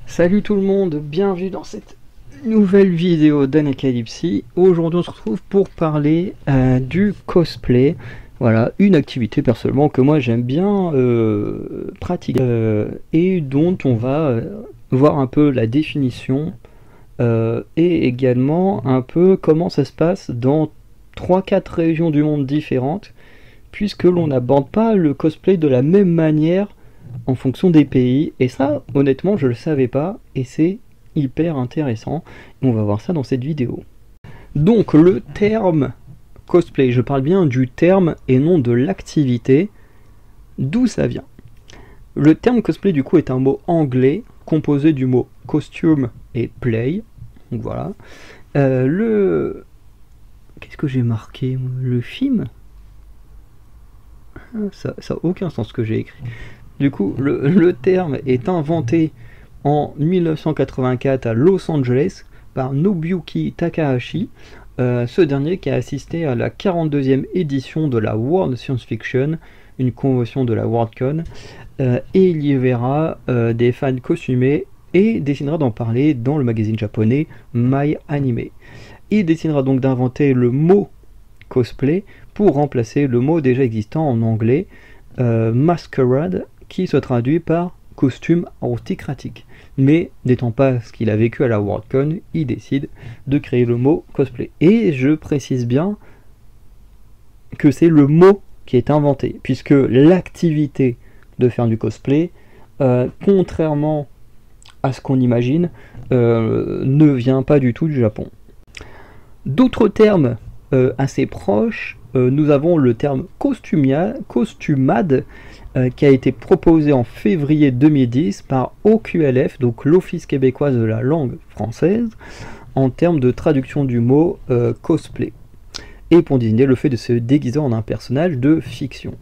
Salut tout le monde, bienvenue dans cette nouvelle vidéo d'Anacalypsy. Aujourd'hui on se retrouve pour parler du cosplay. Voilà, une activité personnellement que moi j'aime bien pratiquer et dont on va voir un peu la définition et également un peu comment ça se passe dans 3-4 régions du monde différentes, puisque l'on n'aborde pas le cosplay de la même manière en fonction des pays, et ça honnêtement je le savais pas et c'est hyper intéressant. On va voir ça dans cette vidéo. Donc le terme cosplay, je parle bien du terme et non de l'activité. D'où ça vient? Le terme cosplay du coup est un mot anglais composé du mot costume et play. Donc voilà. Qu'est-ce que j'ai marqué? Le film? Ça n'a aucun sens ce que j'ai écrit. Du coup, le terme est inventé en 1984 à Los Angeles par Nobuyuki Takahashi, ce dernier qui a assisté à la 42e édition de la World Science Fiction, une convention de la Worldcon, et il y verra des fans costumés et décidera d'en parler dans le magazine japonais My Anime. Il décidera donc d'inventer le mot cosplay pour remplacer le mot déjà existant en anglais, masquerade, qui se traduit par costume aristocratique. Mais n'étant pas ce qu'il a vécu à la Worldcon, il décide de créer le mot cosplay. Et je précise bien que c'est le mot qui est inventé, puisque l'activité de faire du cosplay, contrairement à ce qu'on imagine, ne vient pas du tout du Japon. D'autres termes assez proches, nous avons le terme costumade, qui a été proposé en février 2010 par OQLF, donc l'Office québécois de la langue française, en termes de traduction du mot cosplay, et pour désigner le fait de se déguiser en un personnage de fiction.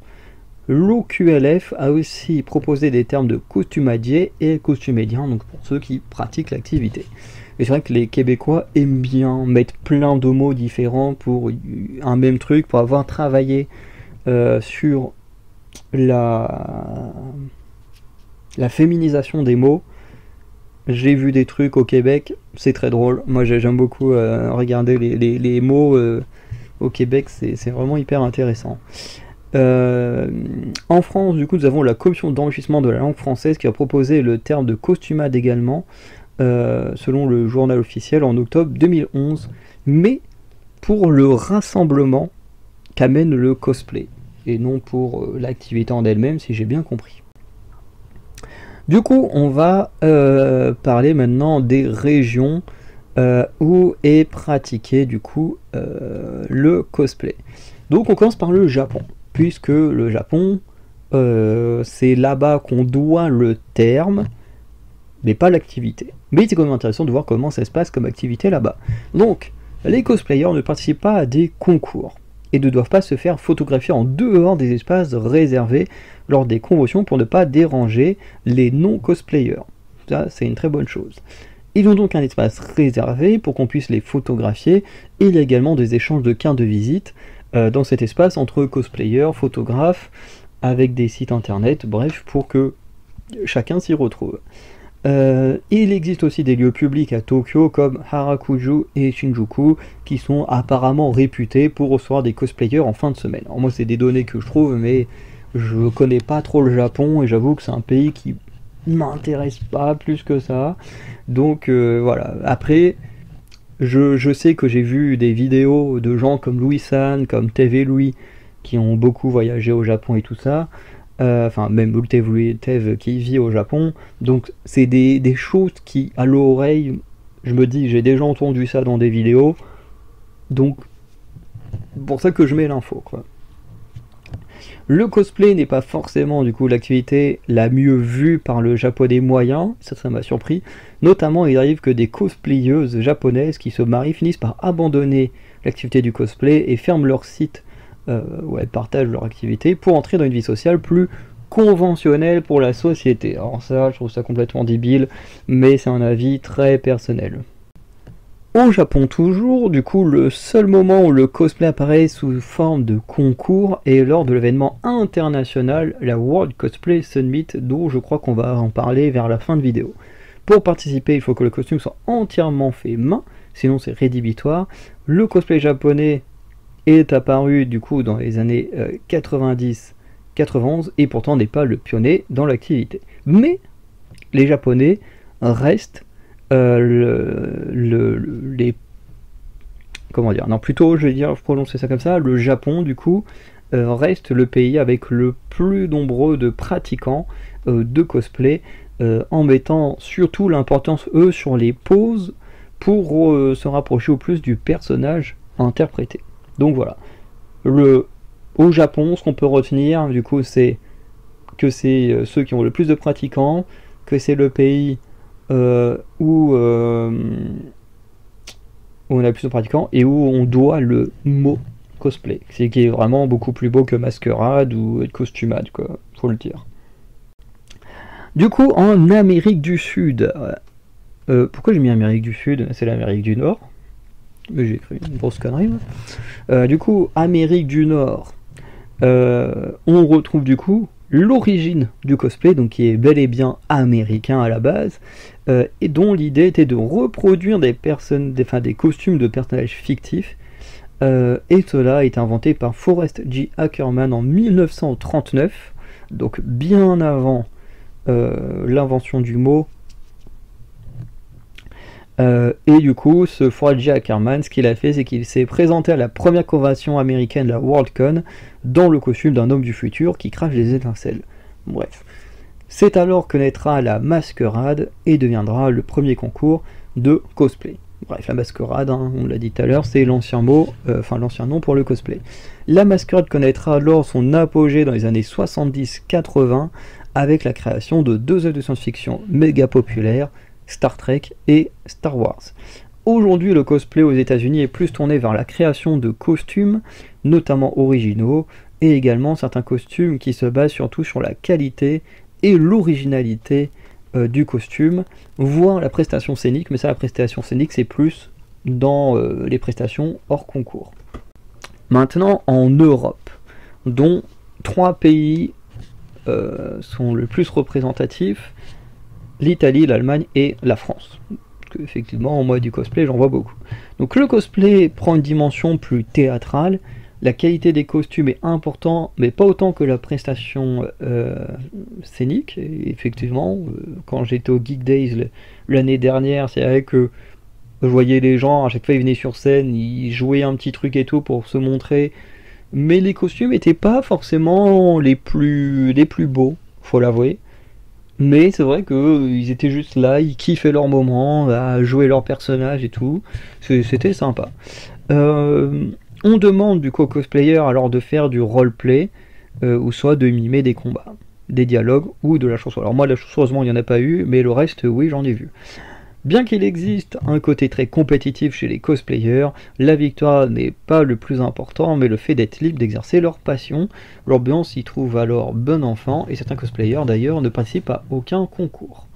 L'OQLF a aussi proposé des termes de costumadier et costumédien, donc pour ceux qui pratiquent l'activité. Et c'est vrai que les Québécois aiment bien mettre plein de mots différents pour un même truc, pour avoir travaillé sur la féminisation des mots. J'ai vu des trucs au Québec, c'est très drôle. Moi j'aime beaucoup regarder les mots au Québec, c'est vraiment hyper intéressant. En France, du coup, nous avons la commission d'enrichissement de la langue française qui a proposé le terme de costumade également, selon le journal officiel en octobre 2011, mais pour le rassemblement qu'amène le cosplay, et non pour l'activité en elle-même, si j'ai bien compris. Du coup, on va parler maintenant des régions où est pratiqué du coup le cosplay. Donc on commence par le Japon, puisque le Japon, c'est là-bas qu'on doit le terme, mais pas l'activité. Mais c'est quand même intéressant de voir comment ça se passe comme activité là-bas. Donc, les cosplayers ne participent pas à des concours et ne doivent pas se faire photographier en dehors des espaces réservés lors des conventions pour ne pas déranger les non-cosplayers. Ça, c'est une très bonne chose. Ils ont donc un espace réservé pour qu'on puisse les photographier, et il y a également des échanges de cartes de visite dans cet espace entre cosplayers, photographes, avec des sites internet, bref, pour que chacun s'y retrouve. Il existe aussi des lieux publics à Tokyo comme Harajuku et Shinjuku qui sont apparemment réputés pour recevoir des cosplayers en fin de semaine. Alors moi c'est des données que je trouve, mais je connais pas trop le Japon et j'avoue que c'est un pays qui m'intéresse pas plus que ça. Donc voilà, après je sais que j'ai vu des vidéos de gens comme Louis-san, comme TV Louis qui ont beaucoup voyagé au Japon et tout ça. Enfin même Tev qui vit au Japon, donc c'est des choses qui à l'oreille, je me dis j'ai déjà entendu ça dans des vidéos, donc pour ça que je mets l'info quoi. Le cosplay n'est pas forcément du coup l'activité la mieux vue par le japonais moyen, ça m'a surpris, notamment il arrive que des cosplayeuses japonaises qui se marient finissent par abandonner l'activité du cosplay et ferment leur site, partagent leur activité pour entrer dans une vie sociale plus conventionnelle pour la société. Alors ça, je trouve ça complètement débile, mais c'est un avis très personnel. Au Japon toujours, du coup, le seul moment où le cosplay apparaît sous forme de concours est lors de l'événement international, la World Cosplay Summit, dont je crois qu'on va en parler vers la fin de vidéo. Pour participer, il faut que le costume soit entièrement fait main, sinon c'est rédhibitoire. Le cosplay japonais est apparu du coup dans les années 90-91 et pourtant n'est pas le pionnier dans l'activité. Mais les Japonais restent les... Comment dire? Non, plutôt, je vais dire, prononcer ça comme ça, le Japon, du coup, reste le pays avec le plus nombreux de pratiquants de cosplay, en mettant surtout l'importance, eux, sur les poses pour se rapprocher au plus du personnage interprété. Donc voilà. Au Japon, ce qu'on peut retenir, du coup, c'est que c'est ceux qui ont le plus de pratiquants, que c'est le pays où on a le plus de pratiquants et où on doit le mot cosplay, c'est qui est vraiment beaucoup plus beau que masquerade ou costumade, quoi, faut le dire. Du coup, en Amérique du Sud, pourquoi j'ai mis Amérique du Sud? C'est l'Amérique du Nord, mais j'ai écrit une grosse connerie. Du coup, Amérique du Nord, on retrouve du coup l'origine du cosplay, donc qui est bel et bien américain à la base, et dont l'idée était de reproduire des costumes de personnages fictifs, et cela est inventé par Forrest J. Ackerman en 1939, donc bien avant l'invention du mot. Et du coup, ce Forrest J. Ackerman, ce qu'il a fait, c'est qu'il s'est présenté à la première convention américaine, la Worldcon, dans le costume d'un homme du futur qui crache des étincelles. Bref. C'est alors que naîtra la masquerade et deviendra le premier concours de cosplay. Bref, la masquerade, hein, on l'a dit tout à l'heure, c'est l'ancien nom pour le cosplay. La masquerade connaîtra alors son apogée dans les années 70-80 avec la création de deux œuvres de science-fiction méga populaires, Star Trek et Star Wars. Aujourd'hui, le cosplay aux États-Unis est plus tourné vers la création de costumes, notamment originaux, et également certains costumes qui se basent surtout sur la qualité et l'originalité du costume, voire la prestation scénique, mais ça, la prestation scénique, c'est plus dans les prestations hors concours. Maintenant, en Europe, dont 3 pays sont le plus représentatifs, l'Italie, l'Allemagne et la France. Parce que, effectivement, moi du cosplay, j'en vois beaucoup. Donc le cosplay prend une dimension plus théâtrale, la qualité des costumes est importante, mais pas autant que la prestation scénique. Et effectivement, quand j'étais au Geek Days l'année dernière, c'est vrai que je voyais les gens, à chaque fois ils venaient sur scène, ils jouaient un petit truc et tout pour se montrer, mais les costumes n'étaient pas forcément les plus beaux, faut l'avouer. Mais c'est vrai qu'ils étaient juste là, ils kiffaient leur moment, à jouer leur personnage et tout. C'était sympa. On demande du coup aux cosplayers alors de faire du roleplay, ou soit de mimer des combats, des dialogues ou de la chanson. Alors moi, la chanson, heureusement, il n'y en a pas eu, mais le reste, oui, j'en ai vu. Bien qu'il existe un côté très compétitif chez les cosplayers, la victoire n'est pas le plus important, mais le fait d'être libre d'exercer leur passion. L'ambiance y trouve alors bon enfant, et certains cosplayers d'ailleurs ne participent à aucun concours.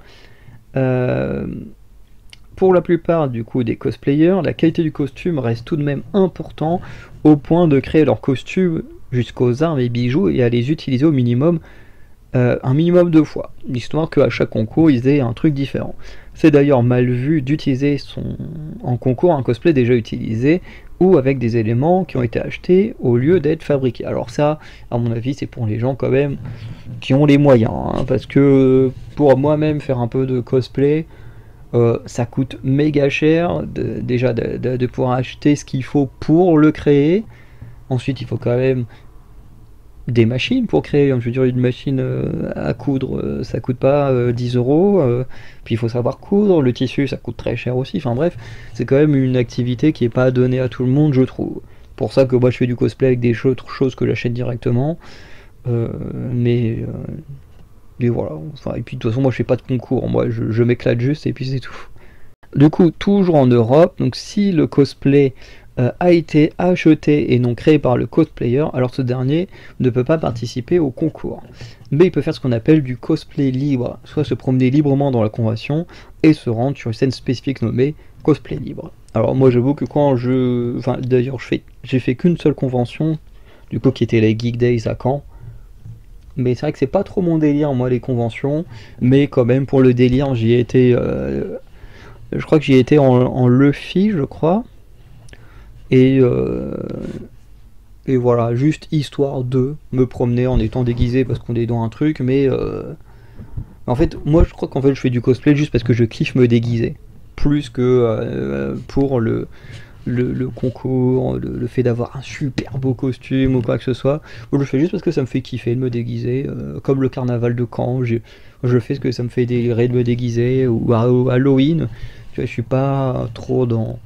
Pour la plupart du coup des cosplayers, la qualité du costume reste tout de même important, au point de créer leurs costumes jusqu'aux armes et bijoux et à les utiliser au minimum un minimum de fois, histoire qu'à chaque concours ils aient un truc différent. C'est d'ailleurs mal vu d'utiliser en concours un cosplay déjà utilisé ou avec des éléments qui ont été achetés au lieu d'être fabriqués. Alors ça, à mon avis, c'est pour les gens quand même qui ont les moyens, hein, parce que pour moi-même faire un peu de cosplay, ça coûte méga cher déjà de pouvoir acheter ce qu'il faut pour le créer. Ensuite, il faut quand même des machines pour créer. Je veux dire, une machine à coudre, ça coûte pas 10 euros. Puis il faut savoir coudre. Le tissu, ça coûte très cher aussi. Enfin bref, c'est quand même une activité qui est pas donnée à tout le monde, je trouve. Pour ça que moi, je fais du cosplay avec des choses que j'achète directement. Mais voilà. Enfin, et puis de toute façon, moi, je fais pas de concours. Moi, je m'éclate juste et puis c'est tout. Du coup, toujours en Europe, donc si le cosplay a été acheté et non créé par le cosplayer, alors ce dernier ne peut pas participer au concours. Mais il peut faire ce qu'on appelle du cosplay libre, soit se promener librement dans la convention et se rendre sur une scène spécifique nommée cosplay libre. Alors moi j'avoue que quand d'ailleurs j'ai fait qu'une seule convention, du coup qui était les Geek Days à Caen. mais c'est vrai que c'est pas trop mon délire, moi, les conventions. Mais quand même, pour le délire, j'y ai été. Je crois que j'y ai été en Luffy, je crois. Et, euh, et voilà, juste histoire de me promener en étant déguisé parce qu'on est dans un truc. Mais en fait, moi, je crois qu'en fait, je fais du cosplay juste parce que je kiffe me déguiser. Plus que pour le concours, le fait d'avoir un super beau costume ou quoi que ce soit. Moi, je le fais juste parce que ça me fait kiffer de me déguiser. Comme le carnaval de Caen, je fais ce que ça me fait délirer de me déguiser. Ou à Halloween, tu vois, je suis pas trop dans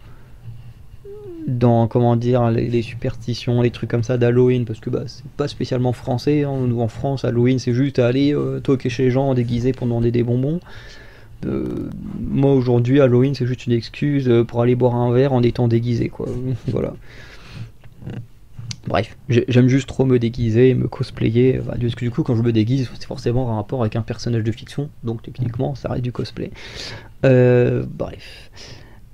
comment dire, les superstitions, les trucs comme ça d'Halloween, parce que bah, c'est pas spécialement français. Hein. Nous en France, Halloween, c'est juste aller toquer chez les gens déguisés pour demander des bonbons. Moi aujourd'hui, Halloween, c'est juste une excuse pour aller boire un verre en étant déguisé, quoi. Voilà. Bref, j'aime juste trop me déguiser et me cosplayer. Bah, parce que du coup, quand je me déguise, c'est forcément un rapport avec un personnage de fiction, donc techniquement, ça reste du cosplay. Bref.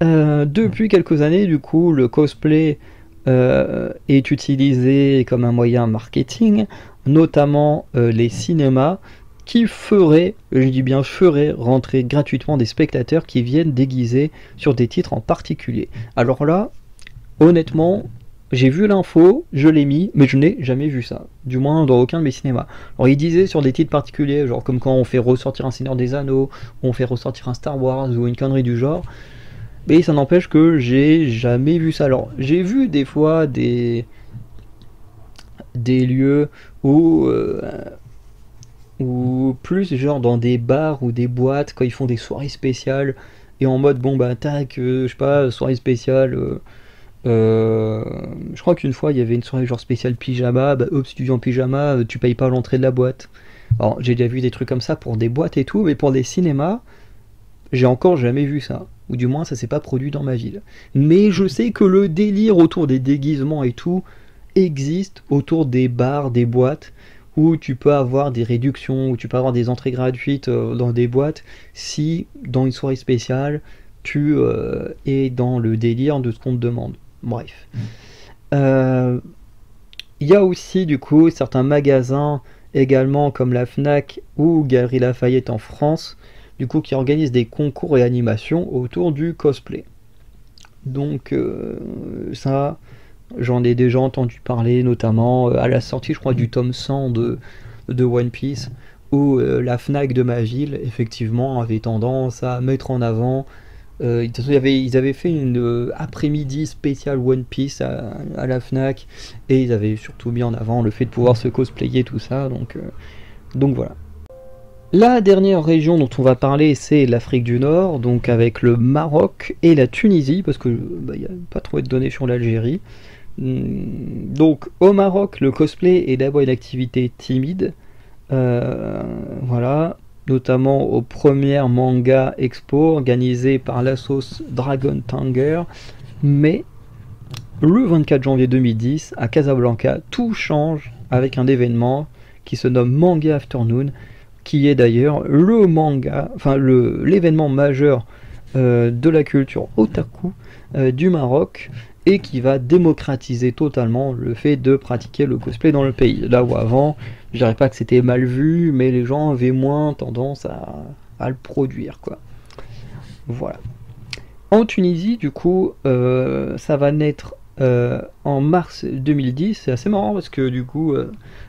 Depuis quelques années, du coup, le cosplay est utilisé comme un moyen marketing, notamment les cinémas qui feraient, je dis bien feraient, rentrer gratuitement des spectateurs qui viennent déguisés sur des titres en particulier. Alors là, honnêtement, j'ai vu l'info, je l'ai mis, mais je n'ai jamais vu ça. Du moins dans aucun de mes cinémas. Alors il disait sur des titres particuliers, genre comme quand on fait ressortir un Seigneur des Anneaux, ou on fait ressortir un Star Wars, ou une connerie du genre. Mais ça n'empêche que j'ai jamais vu ça. Alors j'ai vu des fois des lieux où plus genre dans des bars ou des boîtes, quand ils font des soirées spéciales, et en mode bon bah tac, je sais pas, soirée spéciale. Je crois qu'une fois il y avait une soirée genre spéciale pyjama, bah hop, si tu viens en pyjama, tu payes pas l'entrée de la boîte. Alors j'ai déjà vu des trucs comme ça pour des boîtes et tout, mais pour des cinémas, j'ai encore jamais vu ça. Ou du moins ça s'est pas produit dans ma ville. Mais je sais que le délire autour des déguisements et tout existe autour des bars, des boîtes, où tu peux avoir des réductions, où tu peux avoir des entrées gratuites dans des boîtes, si dans une soirée spéciale, tu es dans le délire de ce qu'on te demande. Bref. Euh, Il y a aussi du coup certains magasins également comme la Fnac ou Galerie Lafayette en France, du coup qui organisent des concours et animations autour du cosplay. Donc ça, j'en ai déjà entendu parler, notamment à la sortie, je crois, du tome 100 de One Piece, où la Fnac de ma ville, effectivement, avait tendance à mettre en avant. De toute façon, ils avaient fait une après-midi spéciale One Piece à la Fnac, et ils avaient surtout mis en avant le fait de pouvoir se cosplayer, tout ça, donc voilà. La dernière région dont on va parler, c'est l'Afrique du Nord, donc avec le Maroc et la Tunisie, parce que bah, y a pas trop de données sur l'Algérie. Donc au Maroc, le cosplay est d'abord une activité timide, voilà, notamment aux premières manga expo organisées par l'assos Dragon Tanger, mais le 24 janvier 2010 à Casablanca, tout change avec un événement qui se nomme Manga Afternoon, qui est d'ailleurs le manga, enfin l'événement majeur de la culture otaku du Maroc, et qui va démocratiser totalement le fait de pratiquer le cosplay dans le pays. Là où avant, je dirais pas que c'était mal vu, mais les gens avaient moins tendance à le produire, quoi. Voilà. En Tunisie, du coup, ça va naître en mars 2010. C'est assez marrant parce que du coup,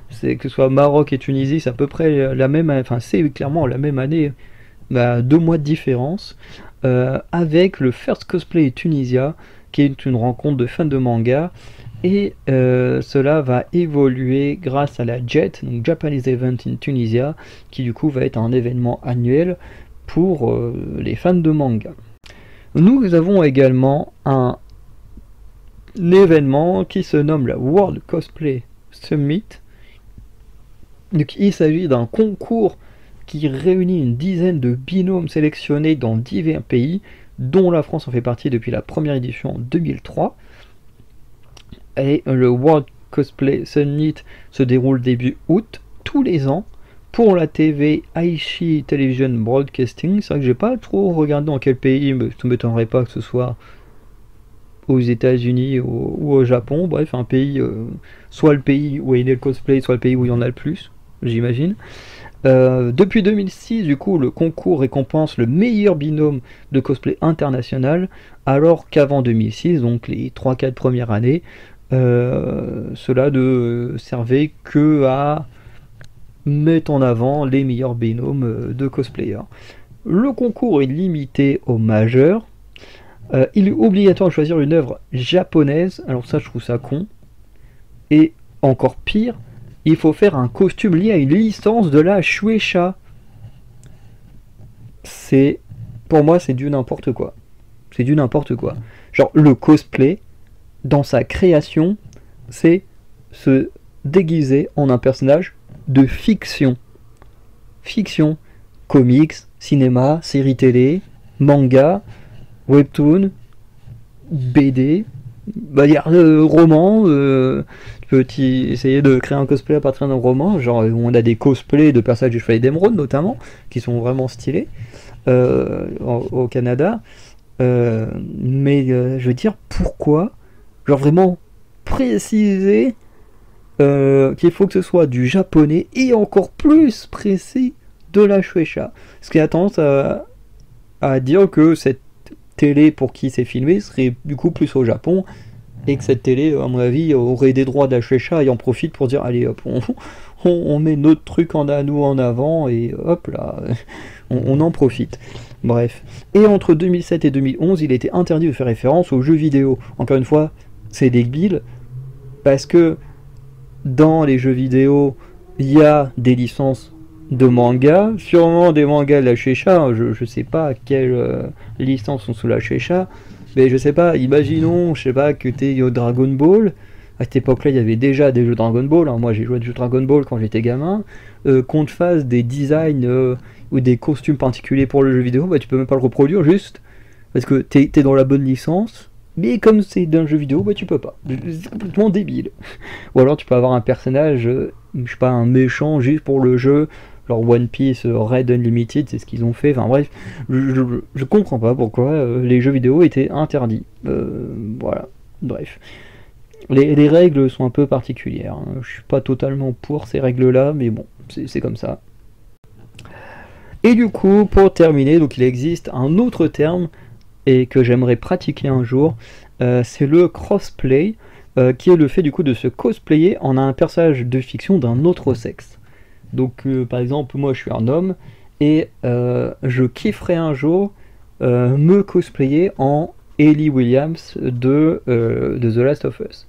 c'est que ce soit Maroc et Tunisie, c'est à peu près la même, enfin c'est clairement la même année, bah, 2 mois de différence, avec le First Cosplay Tunisia, qui est une rencontre de fans de manga, et cela va évoluer grâce à la JET, donc Japanese Event in Tunisia, qui du coup va être un événement annuel pour les fans de manga. Nous avons également un événement qui se nomme la World Cosplay Summit. Donc, il s'agit d'un concours qui réunit une dizaine de binômes sélectionnés dans divers pays, dont la France en fait partie depuis la première édition en 2003. Et le World Cosplay Summit se déroule début août, tous les ans, pour la TV Aichi Television Broadcasting. C'est vrai que j'ai pas trop regardé dans quel pays, mais ça ne m'étonnerait pas que ce soit aux États-Unis ou au Japon. Bref, un pays, soit le pays où il y a le cosplay, soit le pays où il y en a le plus. j'imagine. Depuis 2006, du coup, le concours récompense le meilleur binôme de cosplay international, alors qu'avant 2006, donc les 3-4 premières années, cela ne servait que à mettre en avant les meilleurs binômes de cosplayers. Le concours est limité aux majeurs. Il est obligatoire de choisir une œuvre japonaise, alors ça je trouve ça con. Et encore pire, il faut faire un costume lié à une licence de la Shueisha. C'est, pour moi, c'est du n'importe quoi. C'est du n'importe quoi. Genre, le cosplay, dans sa création, c'est se déguiser en un personnage de fiction. Fiction. Comics, cinéma, séries télé, manga, webtoon, BD, bah dire roman, tu peux essayer de créer un cosplay à partir d'un roman, genre on a des cosplays de personnages du Chevalier d'Émeraude notamment, qui sont vraiment stylés au Canada, mais je veux dire pourquoi, genre vraiment préciser qu'il faut que ce soit du japonais et encore plus précis de la Shueisha, ce qui a tendance à dire que cette télé pour qui c'est filmé serait du coup plus au Japon et que cette télé à mon avis aurait des droits de la Shueisha et en profite pour dire allez hop on met notre truc à nous en avant et hop là on en profite. Bref, et entre 2007 et 2011 il était interdit de faire référence aux jeux vidéo. Encore une fois c'est débile parce que dans les jeux vidéo il y a des licences de manga, sûrement des mangas de la Shueisha, je sais pas quelles licences sont sous la Shueisha, mais je sais pas, imaginons, je sais pas, que t'es au Dragon Ball, à cette époque-là il y avait déjà des jeux Dragon Ball, hein. Moi j'ai joué à des jeux Dragon Ball quand j'étais gamin, qu'on te fasse des designs ou des costumes particuliers pour le jeu vidéo, bah tu peux même pas le reproduire juste, parce que t'es dans la bonne licence, mais comme c'est d'un jeu vidéo, bah tu peux pas, c'est complètement débile. Ou alors tu peux avoir un personnage, je sais pas, un méchant juste pour le jeu, leur One Piece Red Unlimited, c'est ce qu'ils ont fait. Enfin bref, je comprends pas pourquoi les jeux vidéo étaient interdits. Voilà, bref. Les règles sont un peu particulières. Hein. Je suis pas totalement pour ces règles-là, mais bon, c'est comme ça. Et du coup, pour terminer, donc il existe un autre terme et que j'aimerais pratiquer un jour, c'est le crossplay, qui est le fait du coup de se cosplayer en un personnage de fiction d'un autre sexe. Donc par exemple moi je suis un homme et je kifferais un jour me cosplayer en Ellie Williams de The Last of Us.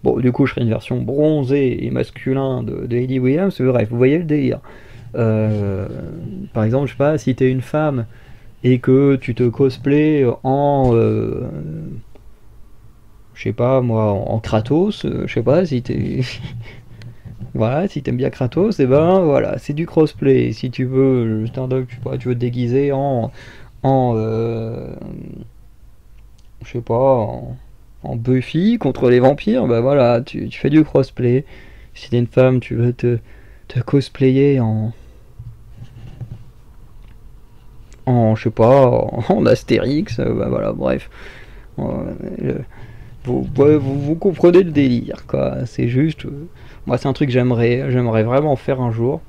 Bon du coup je serais une version bronzée et masculin de Ellie Williams, bref vous voyez le délire. Par exemple je sais pas si t'es une femme et que tu te cosplays en je sais pas moi en Kratos, je sais pas si t'es voilà, si t'aimes bien Kratos, et ben voilà, c'est du crossplay. Si tu veux, tu veux te déguiser en je sais pas, en Buffy contre les vampires, ben voilà, tu fais du crossplay. Si t'es une femme, tu veux te cosplayer en je sais pas, en Astérix, ben voilà, bref. Vous comprenez le délire, quoi. C'est juste. Moi, c'est un truc que j'aimerais vraiment faire un jour.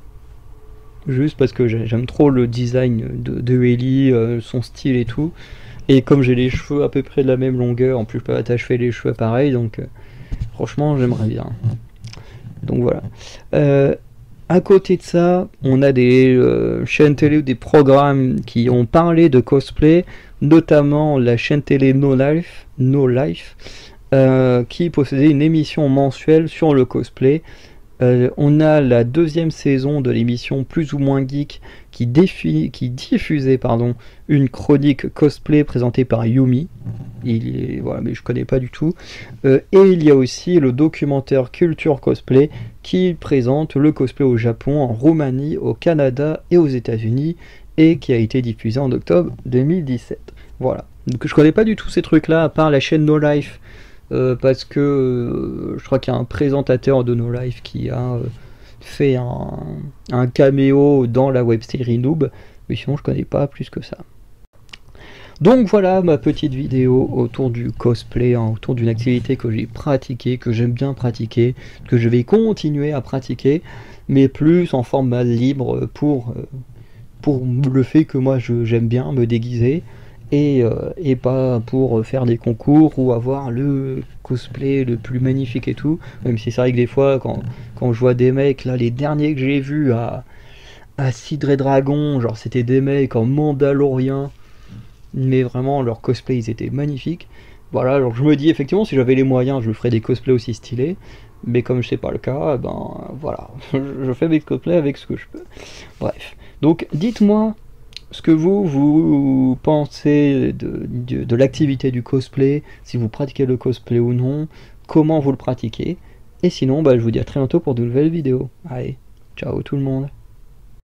Juste parce que j'aime trop le design de Ellie, son style et tout. Et comme j'ai les cheveux à peu près de la même longueur, en plus je peux attacher les cheveux pareil, donc franchement, j'aimerais bien. Donc voilà. À côté de ça, on a des chaînes télé ou des programmes qui ont parlé de cosplay, notamment la chaîne télé No Life, qui possédait une émission mensuelle sur le cosplay. On a la deuxième saison de l'émission Plus ou moins geek qui diffusait une chronique cosplay présentée par Yumi. Voilà, mais je connais pas du tout. Et il y a aussi le documentaire Culture Cosplay qui présente le cosplay au Japon, en Roumanie, au Canada et aux États-Unis et qui a été diffusé en octobre 2017. Voilà. Donc je connais pas du tout ces trucs-là à part la chaîne No Life. Parce que je crois qu'il y a un présentateur de No Life qui a fait un caméo dans la web-série Noob, mais sinon je connais pas plus que ça. Donc voilà ma petite vidéo autour du cosplay, hein, autour d'une activité que j'ai pratiquée, que j'aime bien pratiquer, que je vais continuer à pratiquer. mais plus en format libre pour le fait que moi j'aime bien me déguiser et pas pour faire des concours ou avoir le cosplay le plus magnifique et tout. Même si c'est vrai que des fois, quand je vois des mecs, là, les derniers que j'ai vus à Cidre et Dragon, genre c'était des mecs en Mandalorien, mais vraiment leur cosplay ils étaient magnifiques. Voilà, alors je me dis effectivement si j'avais les moyens je ferais des cosplays aussi stylés, mais comme je sais pas le cas, ben voilà, je fais mes cosplays avec ce que je peux. Bref, donc dites-moi ce que vous pensez de l'activité du cosplay, si vous pratiquez le cosplay ou non, comment vous le pratiquez, et sinon bah, je vous dis à très bientôt pour de nouvelles vidéos. Allez, ciao tout le monde.